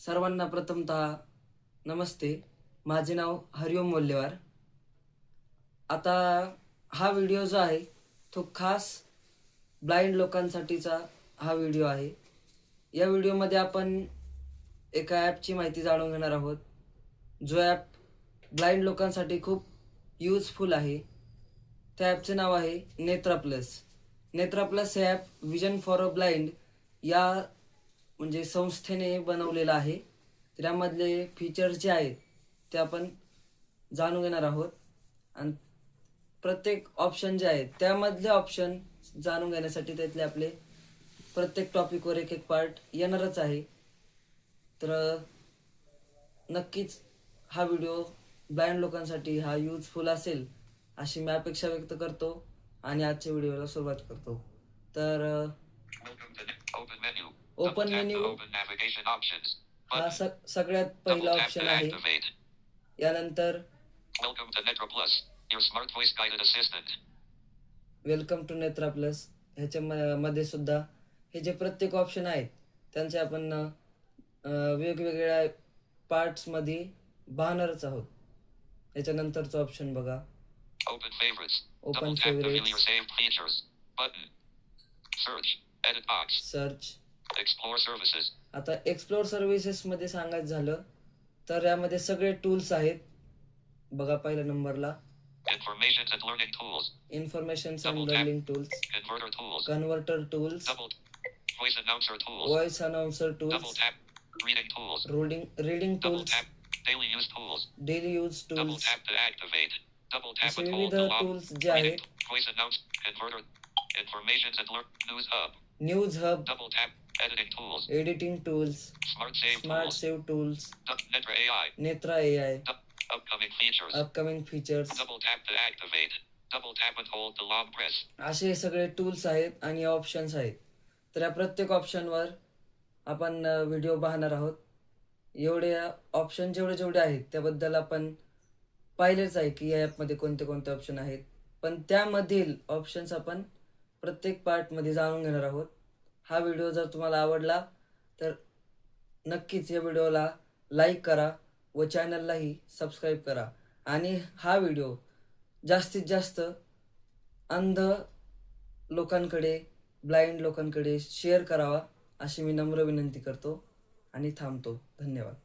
सर्वांना प्रथमतः नमस्ते. माझे नाव हरिओम मोल्लेवार. आता हा व्हिडिओ जो आहे तो खास ब्लाइंड लोकांसाठीचा हा व्हिडिओ आहे. या व्हिडिओमध्ये आपण एका ॲपची माहिती जाणून घेणार आहोत, जो ॲप ब्लाइंड लोकांसाठी खूप यूजफुल आहे. त्या ॲपचे नाव आहे नेत्रा प्लस. नेत्रा प्लस हे app vision for a blind या म्हणजे संस्थेने बनवलेलं आहे. त्यामधले फीचर्स जे आहेत ते आपण जाणून घेणार आहोत आणि प्रत्येक ऑप्शन जे आहेत त्यामधले ऑप्शन जाणून घेण्यासाठी त्यातले आपले प्रत्येक टॉपिकवर एक एक पार्ट येणारच आहे. तर नक्कीच हा व्हिडिओ ब्लाइंड लोकांसाठी हा यूजफुल असेल अशी मी अपेक्षा व्यक्त करतो आणि आजच्या व्हिडिओला सुरुवात करतो. तर ओपन मेन्यू हा सगळ्यात पहिला ऑप्शन आहे. यानंतर वेलकम टू नेत्रा प्लस ह्याच्यामध्ये सुद्धा हे जे प्रत्येक ऑप्शन आहेत त्यांचे आपण वेगवेगळ्या पार्ट्समध्ये पाहणारच आहोत. याच्यानंतरचं ऑप्शन बघा, ओपन फेवरेट्स, सर्च. आता एक्सप्लोर सर्व्हिसेस मध्ये सांगायचं झालं तर यामध्ये सगळे टूल्स आहेत. बघा पहिल्या नंबरला information and learning tools, converter tools, voice announcer tools, reading tools, daily use tools, असे विविध टूल्स जे आहेत. News hub, editing tools, smart save tools, Netra AI, upcoming features, असे सगळे टूल्स आहेत आणि ऑप्शन्स आहेत. तर या प्रत्येक ऑप्शनवर आपण व्हिडिओ पाहणार आहोत. एवढे ऑप्शन जेवढे आहेत त्याबद्दल आपण पाहिलेच आहे की या ॲपमध्ये कोणते कोणते ऑप्शन आहेत, पण त्यामधील ऑप्शन्स आपण प्रत्येक पार्टमध्ये जाणून घेणार आहोत. हा व्हिडिओ जर तुम्हाला आवडला तर नक्कीच या व्हिडिओला लाईक करा व चॅनललाही सबस्क्राईब करा आणि हा व्हिडिओ जास्तीत जास्त अंध लोकांकडे, ब्लाइंड लोकांकडे शेअर करावा अशी मी नम्र विनंती करतो आणि थांबतो. धन्यवाद.